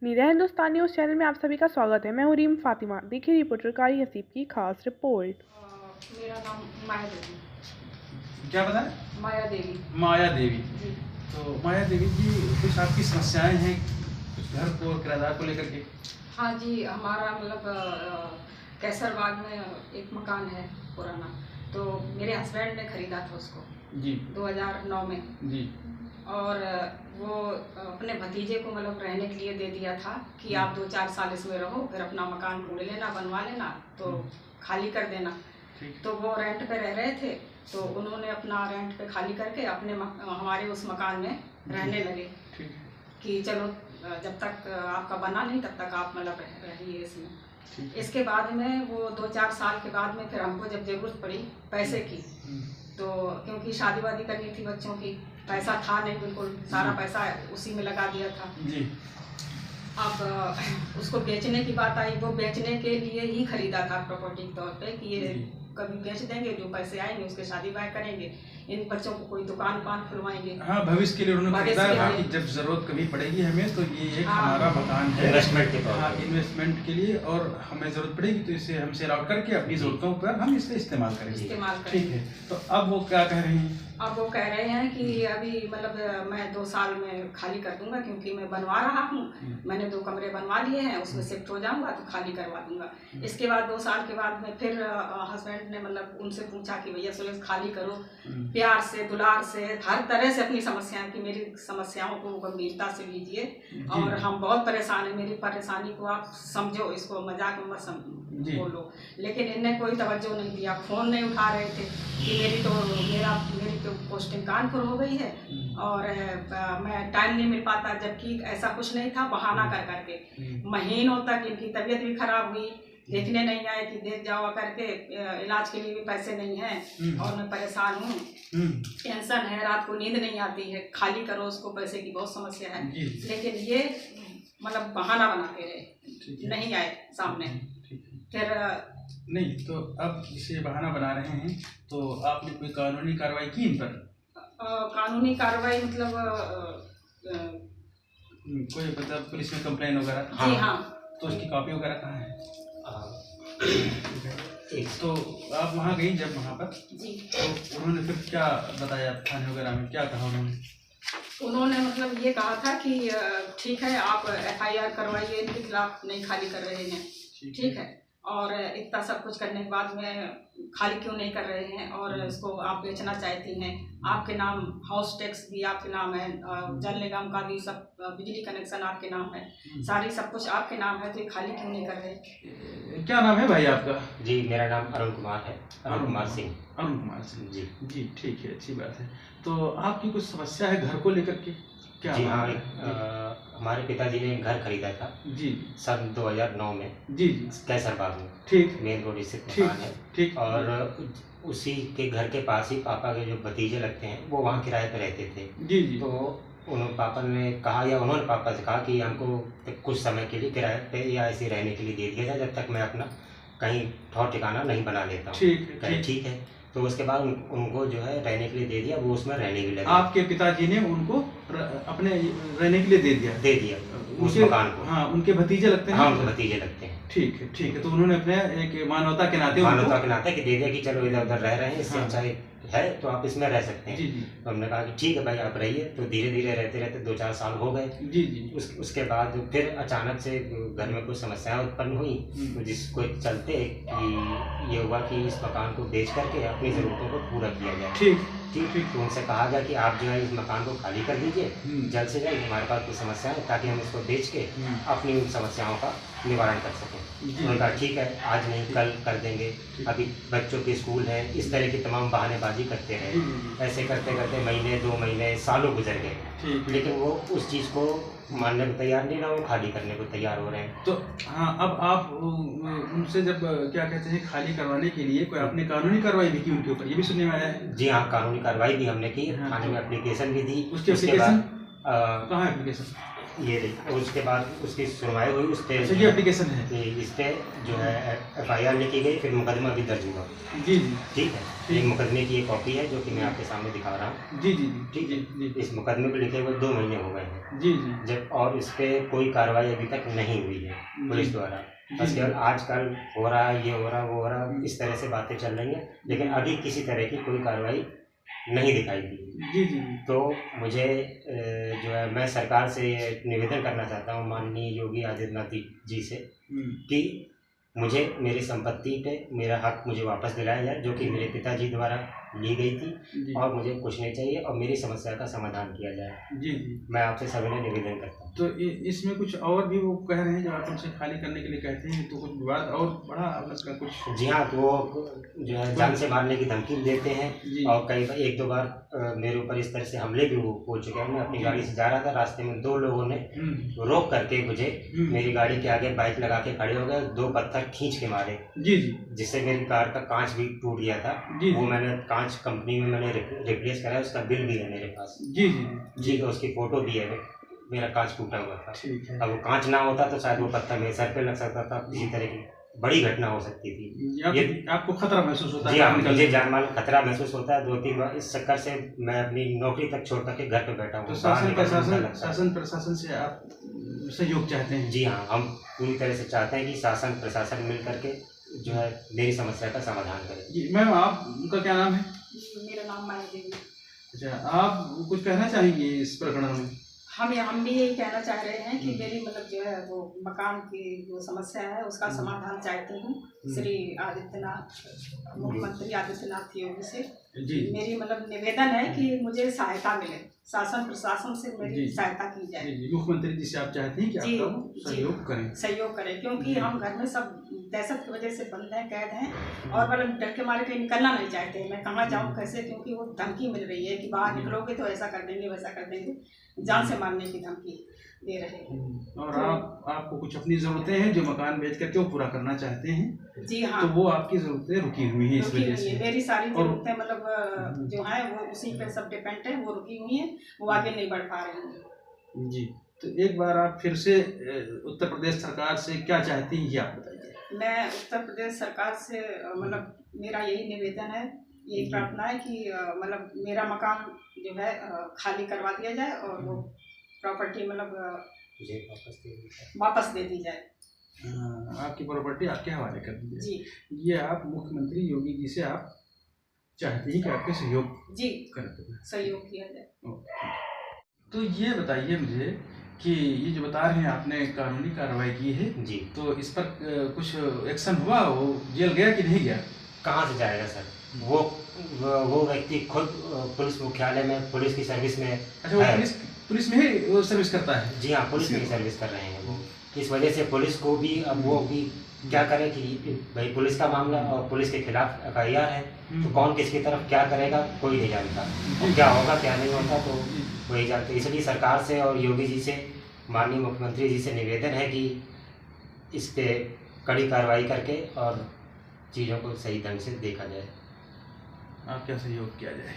नीरा Hindustan news channel में आप सभी का स्वागत है। मैं हूँ रीम फातिमा। देखिए रिपोर्टर कारी हसीब की खास रिपोर्ट। मेरा नाम माया देवी। क्या बताएं? माया देवी। माया देवी जी। तो माया देवी जी, कुछ आपकी समस्याएं हैं कुछ घर को और किराएदार को लेकर के? हाँ जी, हमारा मतलब कैसरबाग में एक मकान है पुराना, तो मेरे हस्बैंड ने खरीदा था उसको जी 2009 में जी। और वो अपने भतीजे को मतलब रहने के लिए दे दिया था कि आप 2-4 साल इसमें रहो, फिर अपना मकान ढूंढ लेना, बनवा लेना, तो खाली कर देना। तो वो रेंट पे रह रहे थे, तो उन्होंने अपना रेंट पे खाली करके अपने हमारे उस मकान में रहने लगे कि चलो जब तक आपका बना नहीं तब तक आप मतलब रहिए इसमें। इसके बाद में वो 2-4 साल के बाद में फिर हमको जब जरूरत पड़ी पैसे की, तो क्योंकि शादी वादी करनी थी बच्चों की, पैसा था नहीं, बिल्कुल सारा पैसा उसी में लगा दिया था जी। अब उसको बेचने की बात आई, वो बेचने के लिए ही खरीदा था प्रॉपर्टी के तौर पे कि ये कभी बेच देंगे, जो पैसे आएंगे उसके शादी ब्याह करेंगे, इन बच्चों को कोई दुकान खुलवाएंगे। हाँ, भविष्य के लिए उन्होंने खरीदा है कि जब जरूरत कभी पड़ेगी हमें तो ये एक हमारा मकान है इन्वेस्टमेंट के तौर हाँ, इन्वेस्टमेंट के लिए, और हमें जरूरत पड़ेगी तो इसे हम सेल आउट करके अपनी जरूरतों पर हम इसे इस्तेमाल करेंगे। ठीक है, तो अब वो क्या कह रहे हैं? अब वो कह रहे हैं कि अभी मतलब मैं 2 साल में खाली कर दूंगा, क्योंकि मैं बनवा रहा हूँ, मैंने 2 कमरे बनवा लिए हैं, उसमें शिफ्ट हो जाऊंगा तो खाली करवा दूंगा। इसके बाद 2 साल के बाद में फिर हस्बैंड ने मतलब उनसे पूछा कि भैया सुरेश खाली करो, प्यार से दुलार से हर तरह से अपनी समस्याएं की मेरी समस्याओं को गंभीरता से लीजिए और हम बहुत परेशान हैं, मेरी परेशानी को आप समझो, इसको मजाक में मत बोलो। लेकिन इनने कोई तवज्जो नहीं दिया, फ़ोन नहीं उठा रहे थे कि मेरी तो पोस्टिंग कानपुर हो गई है और मैं टाइम नहीं मिल पाता, जबकि ऐसा कुछ नहीं था। बहाना कर करके महीनों तक इनकी तबीयत भी खराब हुई, देखने नहीं आए कि देख जाओ करके, इलाज के लिए भी पैसे नहीं हैं और मैं परेशान हूँ, टेंशन है, रात को नींद नहीं आती है, खाली करो उसको, पैसे की बहुत समस्या है। लेकिन ये मतलब बहाना बनाते रहे, नहीं आए सामने। फिर नहीं, तो अब इसे बहाना बना रहे हैं तो आपने कोई कानूनी कार्रवाई की इन पर? कानूनी कार्रवाई मतलब कोई मतलब पुलिस में कंप्लेन वगैरह? जी हाँ। तो उसकी कॉपी वगैरह कहाँ है? तो आप वहाँ गई जब वहाँ पर जी, तो उन्होंने फिर क्या बताया थाने वगैरह में, क्या कहा उन्होंने? उन्होंने मतलब ये कहा था कि ठीक है आप FIR करवाइए, इनके खिलाफ नहीं खाली कर रहे हैं, ठीक है, और इतना सब कुछ करने के बाद में खाली क्यों नहीं कर रहे हैं और इसको आप बेचना चाहती हैं, आपके नाम हाउस टैक्स भी आपके नाम है, जल निगम का भी सब, बिजली कनेक्शन आपके नाम है, सारी सब कुछ आपके नाम है, तो ये खाली क्यों नहीं कर रहे? क्या नाम है भाई आपका? जी, मेरा नाम अरुण कुमार है, अरुण कुमार सिंह। अरुण कुमार सिंह जी जी, ठीक है, अच्छी बात है। तो आपकी कुछ समस्या है घर को लेकर के? क्या? जी हाँ, हमारे पिताजी ने घर खरीदा था जी सन 2009 में जी कैसरबाग में, ठीक, मेन रोड स्थित मकान है, ठीक, और उसी के घर के पास ही पापा के जो भतीजे लगते हैं वो वहाँ किराए पे रहते थे। जी जी। तो उन्होंने पापा ने कहा, या उन्होंने पापा से कहा कि हमको कुछ समय के लिए किराए पे या ऐसे रहने के लिए दे दिया जाए, जब तक मैं अपना कहीं ठौर ठिकाना नहीं बना लेता हूँ। ठीक है, तो उसके बाद उनको जो है रहने के लिए दे दिया, वो उसमें रहने भी लगे। आपके पिताजी ने उनको अपने रहने के लिए दे दिया उस मकान को? हाँ, उनके भतीजे लगते हैं? हाँ, उनके भतीजे लगते हैं। ठीक है, तो उन्होंने अपने एक मानवता के नाते कि दे दिया कि चलो इधर उधर रह रहे हैं, इससे अच्छा है तो आप इसमें रह सकते हैं। जी जी। तो हमने कहा कि ठीक है भाई आप रहिए। तो धीरे धीरे रहते रहते 2-4 साल हो गए। जी जी। उसके बाद फिर अचानक से घर में कुछ समस्याएं उत्पन्न हुई, तो जिसको चलते कि ये हुआ कि इस मकान को बेच करके अपनी ज़रूरतों को पूरा किया जाए। ठीक। तो उनसे कहा गया कि आप जो है इस मकान को खाली कर दीजिए जल्द से जल्द, हमारे पास कुछ समस्या है, ताकि हम इसको बेच के अपनी उन समस्याओं का निवारण कर सकें। उन्होंने कहा ठीक है, आज नहीं कल कर देंगे, अभी बच्चों के स्कूल हैं, इस तरह की तमाम बहानेबाजी करते रहे। ऐसे करते करते महीने 2 महीने सालों गुजर गए, लेकिन वो उस चीज़ को मानने को तैयार नहीं रहा, वो खाली करने को तैयार हो रहे हैं। तो हाँ, अब आप उनसे जब क्या कहते हैं खाली करवाने के लिए कोई आपने कानूनी कार्रवाई भी की उनके ऊपर, ये भी सुनने में आया है? जी हाँ, कानूनी कार्रवाई भी हमने की, थाने में एप्लीकेशन भी दी। उसके एप्लीकेशन कहाँ है? एप्लीकेशन ये देखिए, उसके बाद उसकी सुनवाई हुई, उस पर ये एप्लीकेशन है, इस पर जो है FIR लिखी गई, फिर मुकदमा भी दर्ज हुआ। जी जी ठीक है, ये मुकदमे की एक कॉपी है जो कि मैं आपके सामने दिखा रहा हूँ। जी जी ठीक है, इस मुकदमे को लिखे हुए 2 महीने हो गए हैं। जी जी जब और इस पर कोई कार्रवाई अभी तक नहीं हुई है पुलिस द्वारा। बस केवल आजकल हो रहा है, ये हो रहा, वो हो रहा, इस तरह से बातें चल रही हैं, लेकिन अभी किसी तरह की कोई कार्रवाई नहीं दिखाई दी। जी जी तो मुझे जो है, मैं सरकार से ये निवेदन करना चाहता हूँ, माननीय योगी आदित्यनाथ जी से, कि मुझे मेरी संपत्ति पे मेरा हक मुझे वापस दिलाया जाए, जो कि मेरे पिताजी द्वारा ली गई थी, और मुझे कुछ नहीं चाहिए, और मेरी समस्या का समाधान किया जाए। जी जी मैं आपसे सविनय निवेदन करता हूँ। तो इसमें कुछ और भी वो कह रहे हैं, जब आप उनसे खाली करने के लिए कहते हैं तो कुछ विवाद और बड़ा अलग का कुछ? जी हाँ, तो वो जो है जान से मारने की धमकी देते हैं, और कई बार 1-2 बार मेरे ऊपर इस तरह से हमले भी हो चुके हैं। मैं अपनी गाड़ी से जा रहा था, रास्ते में 2 लोगों ने रोक करके मुझे मेरी गाड़ी के आगे बाइक लगा के खड़े हो गए, 2 पत्थर खींच के मारे। जी जी, जिससे मेरी कार का कांच भी टूट गया था। वो मैंने कांच कंपनी में मैंने रिप्लेस कराया, उसका बिल भी है मेरे पास। जी जी जी, तो उसकी फोटो भी है, मेरा कांच टूटा हुआ था। अब वो कांच ना होता तो शायद वो पत्थर मेरे सर पे लग सकता था, किसी तरह की बड़ी घटना हो सकती थी। ये आपको खतरा महसूस होता है? जी हाँ, मुझे जान माल खतरा महसूस होता है। 2-3 बार इस चक्कर से मैं अपनी नौकरी तक छोड़ करके घर पे बैठा हूँ। तो शासन प्रशासन से आप सहयोग चाहते हैं? जी हाँ, हम पूरी तरह से चाहते हैं कि शासन प्रशासन मिल करके जो है मेरी समस्या का समाधान करे। मैम, आपका क्या नाम है? मेरा नाम माया देवी। अच्छा, आप कुछ कहना चाहेंगे इस प्रकरण में? हम भी यही कहना चाह रहे हैं कि मेरी मतलब जो है वो मकान की जो समस्या है उसका समाधान चाहती हूँ श्री आदित्यनाथ, मुख्यमंत्री आदित्यनाथ योगी से। मेरी मतलब निवेदन है कि मुझे सहायता मिले, शासन प्रशासन से मेरी सहायता की जाए। मुख्यमंत्री जी से आप चाहते हैं कि आपका सहयोग करें? क्योंकि हम घर में सब दहशत की वजह से बंद हैं, कैद हैं, और मतलब डर के मारे कहीं निकलना नहीं चाहते। मैं कहाँ जाऊँ, कैसे, क्योंकि वो धमकी मिल रही है कि बाहर निकलोगे तो ऐसा कर देंगे, वैसा कर देंगे, जान से मारने की धमकी दे रहे हैं। और आपको कुछ अपनी ज़रूरतें हैं जो मकान बेच करके वो पूरा करना चाहते हैं? जी हाँ, तो वो आपकी ज़रूरतें रुकी हुई हैं इस वजह से? मेरी सारी ज़रूरतें मतलब जो हैं वो उसी पे सब डिपेंड है, वो रुकी हुई हैं, वो आगे नहीं बढ़ पा रही हैं। जी, तो एक बार आप फिर से उत्तर प्रदेश सरकार से क्या चाहती हैं, ये आप बताइए। मैं उत्तर प्रदेश सरकार से मतलब मेरा यही निवेदन है, यही प्रार्थना है कि मतलब मेरा मकान जो है खाली करवा दिया जाए, और वो प्रॉपर्टी मतलब वापस दे दी जाए। आपकी प्रॉपर्टी आपके हवाले कर दी जाए। जी, ये आप मुख्यमंत्री योगी जी से आप चाहते हैं कि आपके सहयोग सहयोग किया जाए। तो ये बताइए मुझे कि ये जो बता रहे हैं आपने कानूनी कार्रवाई की है जी, तो इस पर कुछ एक्शन हुआ? वो जेल गया कि नहीं गया? कहाँ से जाएगा सर? वो व्यक्ति खुद पुलिस मुख्यालय में पुलिस की सर्विस में। अच्छा, वो पुलिस में ही वो सर्विस करता है? जी हाँ, पुलिस में ही सर्विस कर रहे हैं वो। इस वजह से पुलिस को भी अब वो भी क्या करे कि भाई पुलिस का मामला और पुलिस के खिलाफ FIR है, तो कौन किसकी तरफ क्या करेगा कोई नहीं जानता, और क्या होगा क्या नहीं होता तो वही जानते। इसलिए सरकार से और योगी जी से, माननीय मुख्यमंत्री जी से निवेदन है कि इस पे कड़ी कार्रवाई करके और चीज़ों को सही ढंग से देखा जाए। आप क्या सहयोग किया जाए?